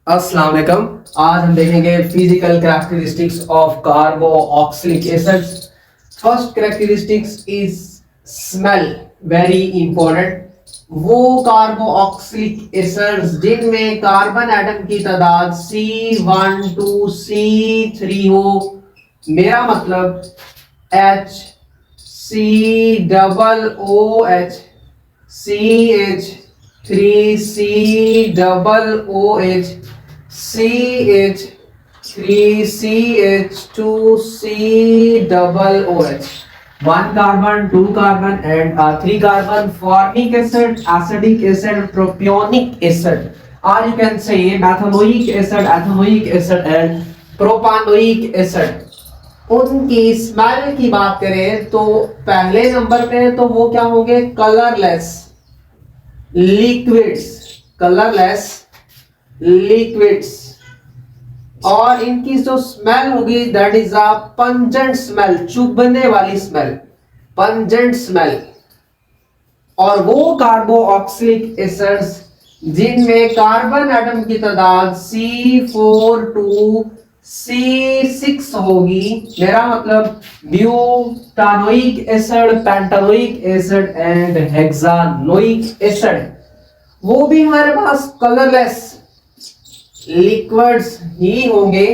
अस्सलाम वालेकुम। आज हम देखेंगे physical characteristics of carboxylic acids. First characteristics is smell, very important. वो कार्बोक्सिलिक एसिड्स जिनमें कार्बन एटम की तादाद C12 C3 हो, मेरा मतलब H C double O H CH3 double OH CH3CH2C double OH. One carbon, two carbon, and three carbon. Formic acid, acidic acid, propionic acid. Or you can say methanoic acid, ethanoic acid, and propanoic acid. उनकी smell की बात करें तो पहले number पे तो वो क्या होंगे? Colourless liquids, colourless liquids. और इनकी जो स्मेल होगी that is a pungent smell, चुभने वाली स्मेल, पंजेंट स्मेल। और वो कार्बोक्सिलिक एसिड्स जिनमें कार्बन एटम की तादाद C4 टू C6 होगी, मेरा मतलब butanoic acid, pentanoic acid and hexanoic acid, वो भी हमारे पास कलरलेस लिक्विड्स ही होंगे।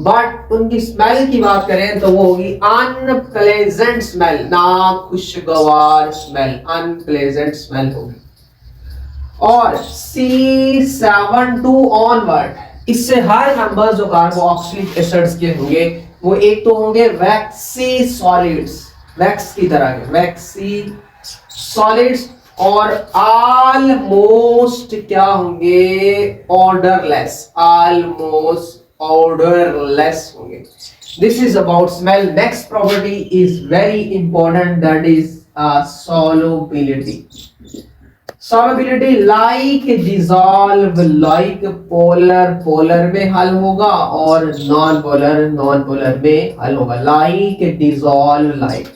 बट उनकी स्मेल की बात करें तो वो होगी अनप्लेजेंट स्मेल, ना खुशगवार स्मेल, अनप्लेजेंट स्मेल होगी। और C7 टू ऑनवर्ड, इससे हर मेंबर्स जो कार्बोक्सिलिक एसिड्स के होंगे वो एक तो होंगे वैक्सी सॉलिड्स, वैक्स की तरह के वैक्सी सॉलिड्स, और ऑलमोस्ट क्या होंगे? ऑर्डरलेस, ऑलमोस्ट ऑर्डरलेस होंगे। This is about smell. Next property is very important, that is solubility. Solubility like dissolve, like polar, polar में हल होगा और नॉन पोलर, नॉन पोलर में हल होगा। लाइक डिसॉल्व, लाइक,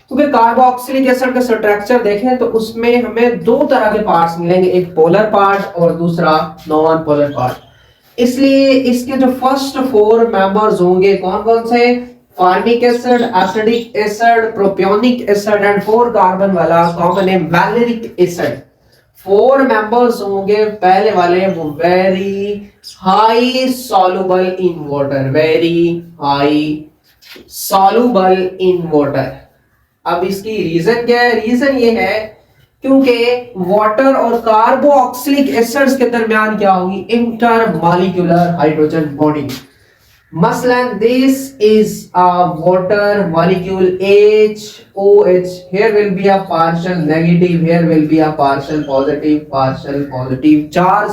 क्योंकि कार्बोक्सिलिक एसिड का स्ट्रक्चर देखें तो उसमें हमें दो तरह के पार्ट्स मिलेंगे, एक पोलर पार्ट और दूसरा नॉन पोलर पार्ट। इसलिए इसके जो फर्स्ट फोर मेंबर्स होंगे कौन कौन से? Formic acid, acidic acid, propionic acid and 4 carbon वाला कॉमन है वैलेरिक एसिड। 4 मेंबर्स होंगे। पहले वाले वो very high soluble in water, very high soluble in water. अब इसकी रीजन क्या है? रीजन ये है क्योंकि वाटर और कार्बोक्सिलिक एसिड्स के दरमियान क्या होगी? Intermolecular hydrogen bonding. मसलन this is a water molecule HOH, here will be a partial negative, here will be a partial positive charge.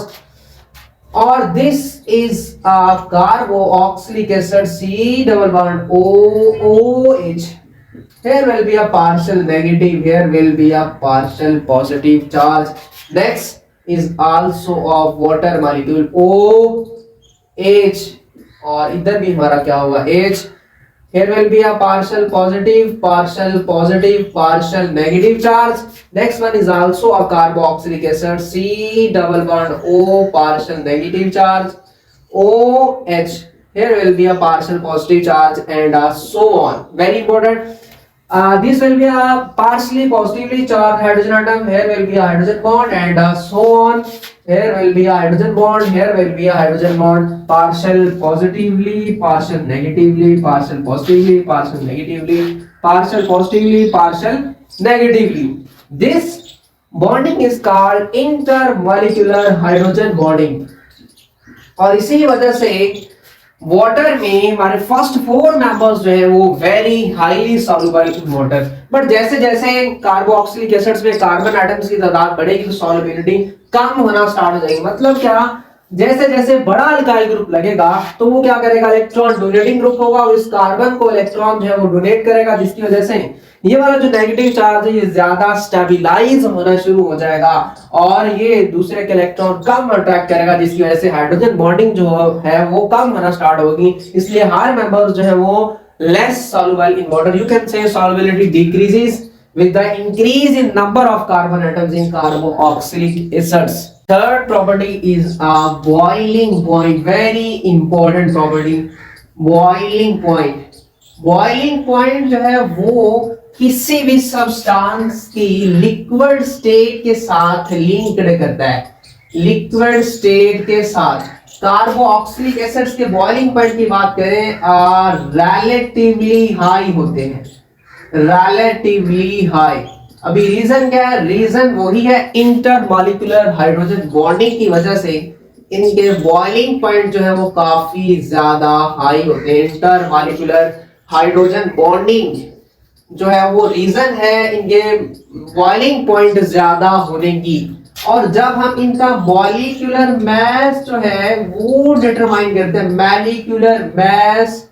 और this is a carboxylic acid C double bond OH, here will be a partial negative, here will be a partial positive charge. Next is also a water molecule OH, और इधर भी हमारा क्या होगा? H, here will be a partial positive, partial negative charge. Next one is also a carboxylic acid C double bond O, partial negative charge. OH, here will be a partial positive charge, and so on. Very important. This will be a partially positively charged hydrogen atom, here will be a hydrogen bond, and so on. Here will be a hydrogen bond, here will be a hydrogen bond, partial positively, partial negatively, partial positively, partial negatively, partial positively, partial negatively. This bonding is called intermolecular hydrogen bonding. और इसी वजह से water में हमारे first 4 members जो है वो very highly soluble in water. But जैसे जैसे कार्बोक्सिलिक एसिड्स में कार्बन एटम्स की तादाद बढ़ेगी तो सॉल्युबिलिटी कम होना स्टार्ट हो जाएगी। मतलब क्या? जैसे जैसे बड़ा अल्काइल ग्रुप लगेगा तो वो क्या करेगा? इलेक्ट्रॉन डोनेटिंग ग्रुप होगा और इस कार्बन को इलेक्ट्रॉन जो है वो डोनेट करेगा, जिसकी वजह से ये वाला जो नेगेटिव चार्ज है ये ज्यादा स्टेबलाइज होना शुरू हो जाएगा और ये दूसरे के इलेक्ट्रॉन कम अट्रैक्ट करेगा, जिसकी वजह से हाइड्रोजन बॉन्डिंग जो है वो कम होना स्टार्ट होगी। इसलिए हर मेंबर्स जो है वो less soluble in water. You can say solubility decreases with the increase in number of carbon atoms in carboxylic acids. Third property is a boiling point, very important property, boiling point. Boiling point जो है वो किसी भी substance की liquid state के साथ linked करता है, लिक्विड स्टेट के साथ। कार्बोक्सिलिक एसिड्स के बॉइलिंग पॉइंट की बात करें रिलेटिवली हाई होते हैं, रिलेटिवली हाई। अभी रीजन क्या है? रीजन वही है इंटरमॉलिक्यूलर हाइड्रोजन बॉन्डिंग की वजह से इनके बॉइलिंग पॉइंट जो है वो काफी ज्यादा हाई होते हैं। इंटरमॉलिक्यूलर हाइड्रोजन बॉन्डिंग जो है वो रीजन है इनके बॉइलिंग पॉइंट ज्यादा होने की। और जब हम इनका मॉलिक्यूलर मास जो है वो डिटरमाइन करते हैं, मॉलिक्यूलर मास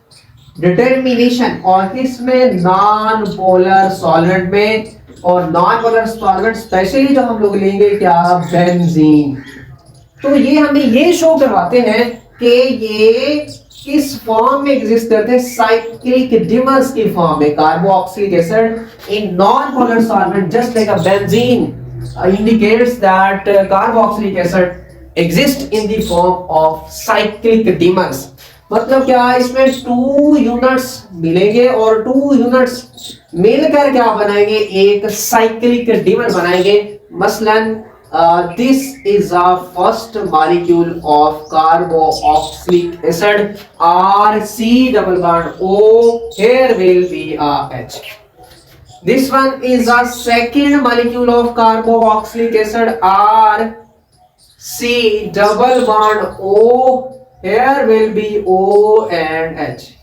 डिटर्मिनेशन, और किसमें? नॉन पोलर सॉल्वेंट में। और नॉन पोलर सॉल्वेंट स्पेशली जो हम लोग लेंगे क्या? बेंजीन। तो ये हमें ये शो करवाते हैं कि ये किस फॉर्म में एग्जिस्ट करते हैं? साइक्लिक डिमर्स की फॉर्म में। Carboxylic acid in non polar solvent just like a benzene indicates that carboxylic acid exist in the form of cyclic dimers। मतलब क्या? इसमें 2 यूनिट्स मिलेंगे और 2 यूनिट्स मिलकर क्या बनाएंगे? एक साइक्लिक डिमर बनाएंगे। मसलन this is a first molecule of carboxylic acid RC double bond O, here will be a H। This one is a second molecule of carboxylic acid R C double bond O, here will be O and H।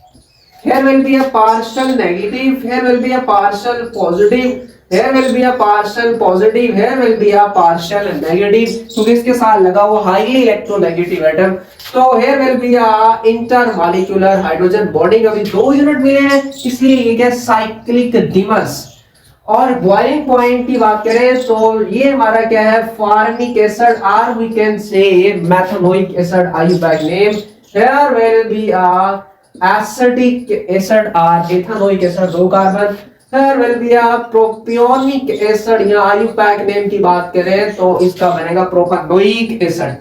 Here will be a partial negative, here will be a partial positive, here will be a partial positive, here will be a partial negative, क्योंकि इसके साथ लगा हुआ highly electronegative atom. तो here will be a intermolecular hydrogen bonding। अभी 2 unit मिले हैं इसलिए ये क्या? Cyclic dimers. और बॉइलिंग पॉइंट की बात करें तो ये हमारा क्या है? फॉर्मिक एसिड और we can say methanoic acid IUPAC name. Here will be a acetic acid और ethanoic acid 2 carbon. Here will be a propionic acid, या आईयूपैक नेम की बात करें तो इसका बनेगा प्रोपेनोइक एसिड।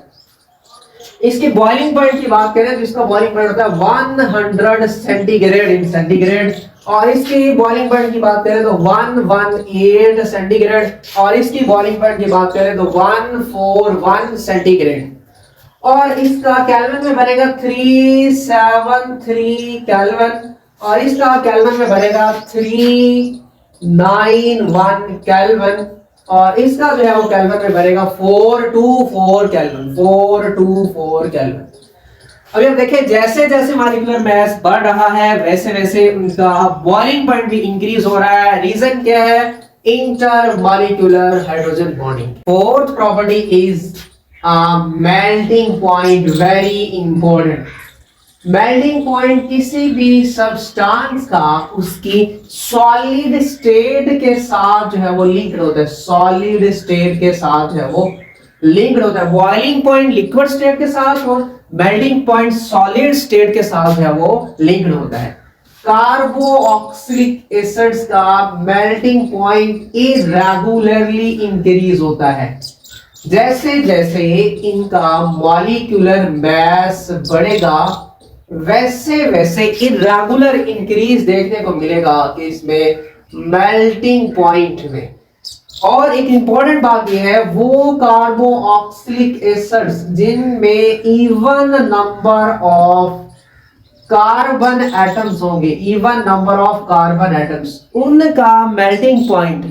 इसकी बॉइलिंग पॉइंट की बात करें तो इसका बॉइलिंग पॉइंट होता है 100 सेंटीग्रेड इन सेंटीग्रेड। और इसकी बॉइलिंग पॉइंट की बात करें तो 118 सेंटीग्रेड। और इसकी बॉइलिंग पॉइंट की बात करें तो 141 सेंटीग्रेड। और इसका केल्विन में बनेगा 373 केल्विन। और इसका केल्विन में बनेगा 391 केल्विन। और इसका जो है वो केल्विन में बनेगा 424 केल्विन, 424 केल्विन। अभी अब देखिए जैसे जैसे मॉलिक्यूलर मास बढ़ रहा है वैसे वैसे उनका बॉइलिंग पॉइंट भी इंक्रीज हो रहा है। रीजन क्या है? Intermolecular hydrogen bonding. Fourth property is melting point, very important. Melting point किसी भी सब्सटेंस का उसकी सॉलिड स्टेट के साथ जो है वो लिंक्ड होता है, सॉलिड स्टेट के साथ जो है वो लिंक्ड होता है। बॉइलिंग पॉइंट लिक्विड स्टेट के साथ और मेल्टिंग पॉइंट सॉलिड स्टेट के साथ जो है वो लिंक्ड होता है। कार्बोक्सिलिक एसिड्स का मेल्टिंग पॉइंट इरेगुलरली इंक्रीज होता है। जैसे जैसे इनका मॉलिक्यूलर मास बढ़ेगा वैसे वैसे इरेगुलर इंक्रीज देखने को मिलेगा कि इसमें मेल्टिंग पॉइंट में। और एक इंपॉर्टेंट बात यह है वो कार्बोक्सिलिक एसिड्स जिनमें even number of carbon atoms होंगे, even number of carbon atoms, उनका मेल्टिंग पॉइंट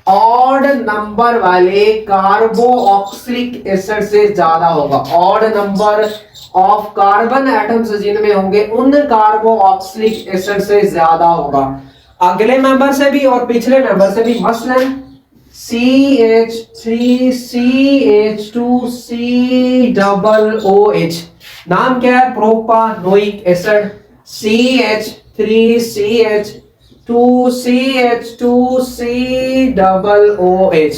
ऑड नंबर वाले कार्बोक्सिलिक एसिड से ज्यादा होगा। Odd number of carbon atoms जिनमें होंगे उन कार्बोक्सिलिक एसिड से ज्यादा होगा। अगले मेंबर से भी और पिछले मेंबर से भी। मसलन CH3 CH2 COOH, नाम क्या है? Propanoic acid. CH3 CH2 CH2 COOH,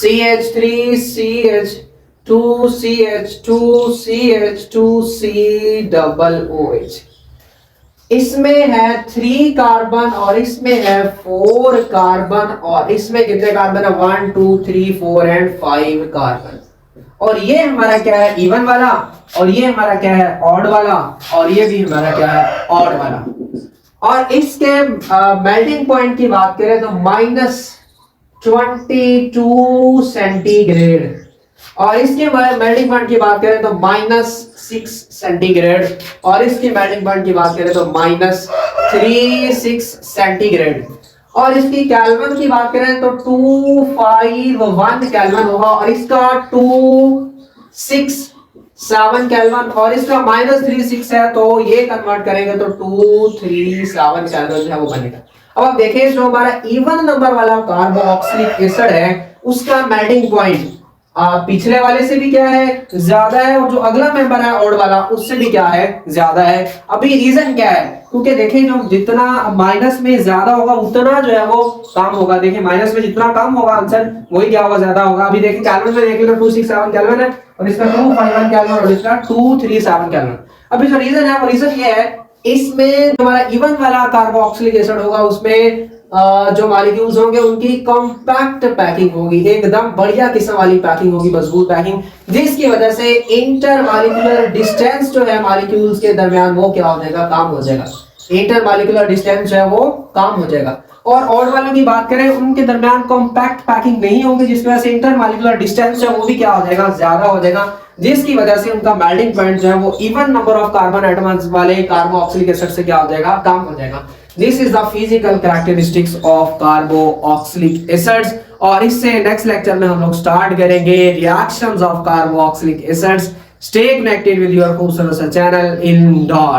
CH3 CH2 CH2 CH2 COOH। इसमें है 3 कार्बन और इसमें है 4 कार्बन और इसमें कितने कार्बन है 1 2 3 4 एंड 5 कार्बन। और ये हमारा क्या है इवन वाला और ये हमारा क्या है ऑड वाला और ये भी हमारा क्या है ऑड वाला। और इसके मेल्टिंग पॉइंट की बात करें तो -22 सेंटीग्रेड और इसके मेल्टिंग पॉइंट की बात करें तो -6 सेंटीग्रेड और इसकी मेल्टिंग पॉइंट की बात करें तो -36 सेंटीग्रेड और इसकी केल्विन की बात करें तो 251 केल्विन होगा और इसका 267 केल्विन और इसका -36 है तो ये कन्वर्ट करेंगे तो 237 केल्विन जो है वो बनेगा। अब आप देखें जो हमारा इवन नंबर वाला कार्बोक्सिलिक एसिड है उसका मेल्टिंग पॉइंट पिछले वाले से भी क्या है ज्यादा है और जो अगला मेंबर है ऑड वाला उससे भी क्या है ज्यादा है। अभी रीजन क्या है क्योंकि देखें जो जितना माइनस में ज्यादा होगा उतना जो है वो कम होगा। देखिए माइनस में जितना कम होगा आंसर वही क्या होगा ज्यादा होगा। अभी देखिए केल्विन में देख लो 267 केल्विन है और इसका 251 केल्विन और इसका 237 केल्विन। अभी जो रीजन है वो रीजन ये है इसमें हमारा इवन वाला कार्बोक्सिलिक एसिड होगा उसमें जो मॉलिक्यूल्स होंगे उनकी कॉम्पैक्ट पैकिंग होगी एकदम बढ़िया किस्म वाली पैकिंग होगी मजबूत पैकिंग जिसकी वजह से इंटर मॉलिक्यूलर डिस्टेंस जो है मॉलिक्यूल्स के दरमियान वो क्या हो जाएगा कम हो जाएगा। इंटर मॉलिक्यूलर डिस्टेंस जो है वो कम हो जाएगा। और ऑड वालों की बात करें उनके दरमियान कॉम्पैक्ट पैकिंग नहीं होगी जिसकी वजह से इंटर मॉलिक्यूलर डिस्टेंस है वो भी क्या हो जाएगा ज्यादा हो जाएगा जिसकी वजह से उनका मेल्टिंग पॉइंट जो है वो even number of carbon atoms वाले कार्बोक्सिलिक एसिड से क्या हो जाएगा कम हो जाएगा। This is the physical characteristics of carboxylic acids और इससे नेक्स्ट लेक्चर में हम लोग स्टार्ट करेंगे reactions of carboxylic acids. Stay connected with your खूबसूरत चैनल इन डॉट।